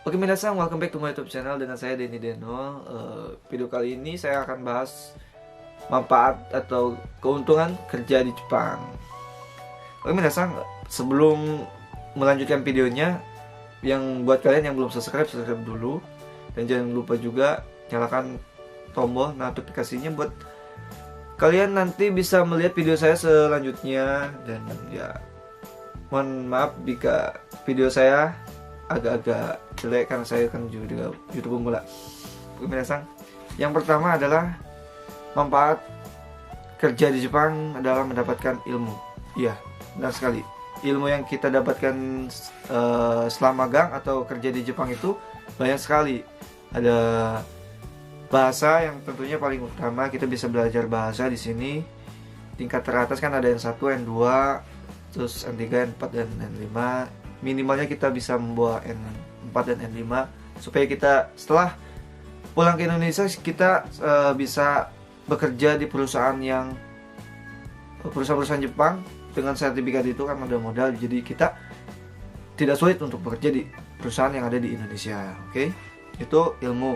Oke minasan, welcome back to my YouTube channel dengan saya Denny Deno. Video kali ini saya akan bahas manfaat atau keuntungan kerja di Jepang. Oke minasan, sebelum melanjutkan videonya, yang buat kalian yang belum subscribe dulu. Dan jangan lupa juga nyalakan tombol notifikasinya buat kalian nanti bisa melihat video saya selanjutnya. Dan ya, mohon maaf jika video saya agak-agak jelek karena saya kan juga YouTube pemula. Pemirsa, yang pertama adalah manfaat kerja di Jepang adalah mendapatkan ilmu. Iya, benar sekali. Ilmu yang kita dapatkan selama magang atau kerja di Jepang itu banyak sekali. Ada bahasa yang tentunya paling utama, kita bisa belajar bahasa di sini. Tingkat teratas kan ada N1, N2, terus N3, N4 dan N5. Minimalnya kita bisa membawa N4 dan N5 supaya kita setelah pulang ke Indonesia kita bisa bekerja di perusahaan Jepang dengan sertifikat itu kan ada modal, jadi kita tidak sulit untuk bekerja di perusahaan yang ada di Indonesia. Oke, itu ilmu.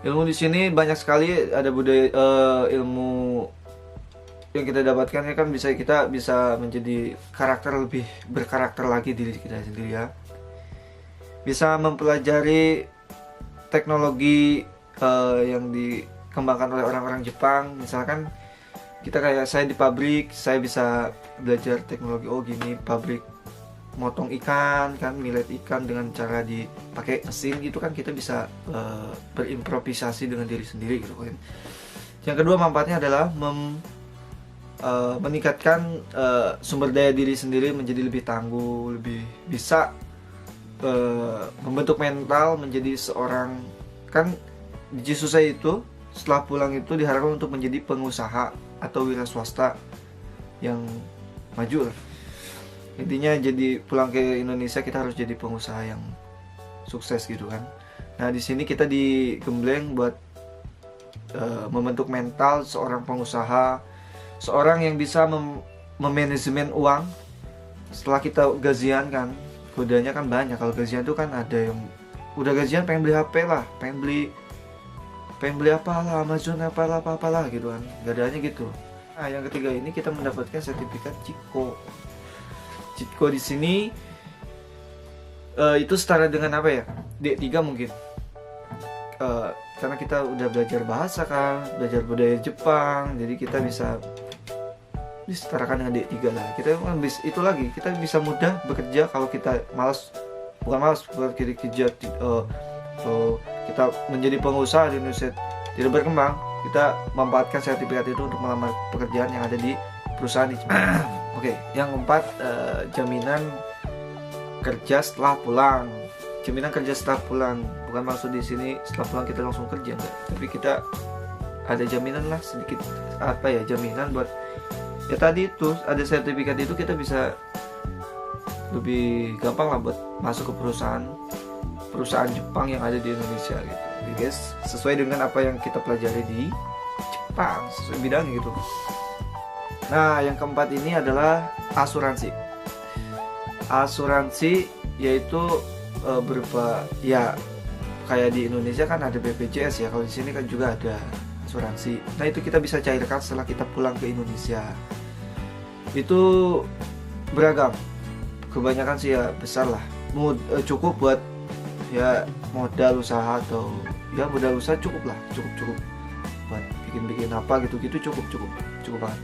Ilmu di sini banyak sekali, ada budaya ilmu yang kita dapatkan ya kan, kita bisa menjadi lebih berkarakter lagi diri kita sendiri ya. Bisa mempelajari teknologi yang dikembangkan oleh orang-orang Jepang. Misalkan kita kayak saya di pabrik, saya bisa belajar teknologi, oh gini pabrik motong ikan kan, milet ikan dengan cara dipakai mesin gitu kan, kita bisa berimprovisasi dengan diri sendiri gitu kan. Yang kedua manfaatnya adalah meningkatkan sumber daya diri sendiri menjadi lebih tangguh, lebih bisa membentuk mental menjadi seorang, kan di Jisusai itu setelah pulang itu diharapkan untuk menjadi pengusaha atau wira swasta yang maju lah. Intinya jadi pulang ke Indonesia kita harus jadi pengusaha yang sukses gitu kan. Nah di sini kita digembleng buat membentuk mental seorang pengusaha, seorang yang bisa memanajemen uang. Setelah kita gajian kan, godanya kan banyak. Kalau gajian itu kan ada yang udah gajian pengen beli HP lah, pengen beli apalah, Amazon apalah gitu kan, gadanya gitu. Nah yang ketiga ini kita mendapatkan sertifikat Chico. Chico di sini itu setara dengan apa ya, D3 mungkin. Karena kita udah belajar bahasa kan, belajar budaya Jepang, jadi kita bisa disetarakan dengan D3 lah. Kita habis itu lagi, kita bisa mudah bekerja kalau kita bukan malas bekerja kita menjadi pengusaha di Indonesia tidak berkembang, kita memanfaatkan sertifikat itu untuk melamar pekerjaan yang ada di perusahaan di Jepang. Oke, yang keempat, jaminan kerja setelah pulang. Jaminan kerja setelah pulang, bukan maksud di sini setelah pulang kita langsung kerja enggak, tapi kita ada jaminan lah sedikit, apa ya, jaminan buat ya tadi itu ada sertifikat itu kita bisa lebih gampang lah buat masuk ke perusahaan Jepang yang ada di Indonesia gitu. Jadi guys, sesuai dengan apa yang kita pelajari di Jepang, sesuai bidang gitu. Nah yang keempat ini adalah asuransi. Asuransi yaitu berupa ya kayak di Indonesia kan ada BPJS ya, kalau di sini kan juga ada asuransi. Nah itu kita bisa cairkan setelah kita pulang ke Indonesia. Itu beragam, kebanyakan sih ya besar lah, cukup buat ya modal usaha, atau ya modal usaha cukup cukup buat bikin apa gitu cukup banget.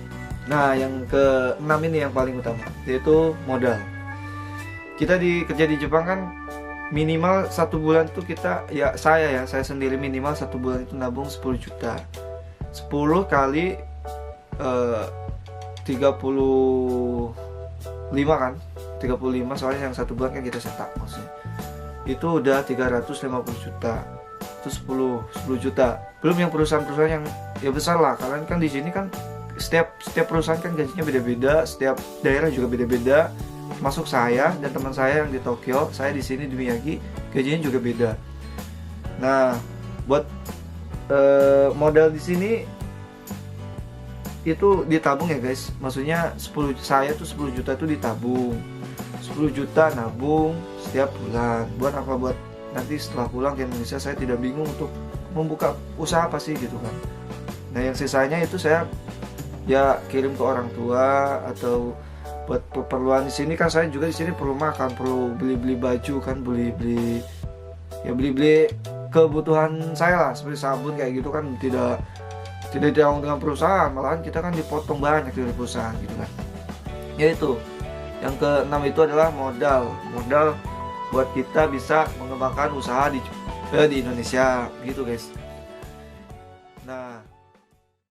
Nah yang keenam ini yang paling utama, yaitu modal. Kita kerja di Jepang kan minimal 1 bulan tuh kita, ya saya sendiri minimal 1 bulan itu nabung 10 juta. 10 kali 35 kan, 35 soalnya yang 1 bulan kan kita setak maksudnya. Itu udah 350 juta. Itu 10 juta. Belum yang perusahaan-perusahaan yang ya besar lah. Kalian kan di sini kan setiap perusahaan kan gajinya beda-beda, setiap daerah juga beda-beda. Masuk saya dan teman saya yang di Tokyo, saya di sini di Miyagi, gajinya juga beda. Nah, buat modal di sini itu ditabung ya guys. Maksudnya 10 juta itu ditabung. 10 juta nabung, setiap bulan. Buat apa? Buat nanti setelah pulang ke Indonesia saya tidak bingung untuk membuka usaha apa sih gitu kan. Nah yang sisanya itu saya ya kirim ke orang tua, atau buat keperluan di sini kan. Saya juga di sini perlu makan, perlu beli-beli baju kan, beli-beli kebutuhan saya lah, seperti sabun kayak gitu kan. Tidak ditanggung dengan perusahaan, malahan kita kan dipotong banyak dari perusahaan gitu kan. Ya itu. Yang keenam itu adalah modal buat kita bisa mengembangkan usaha di Indonesia gitu guys.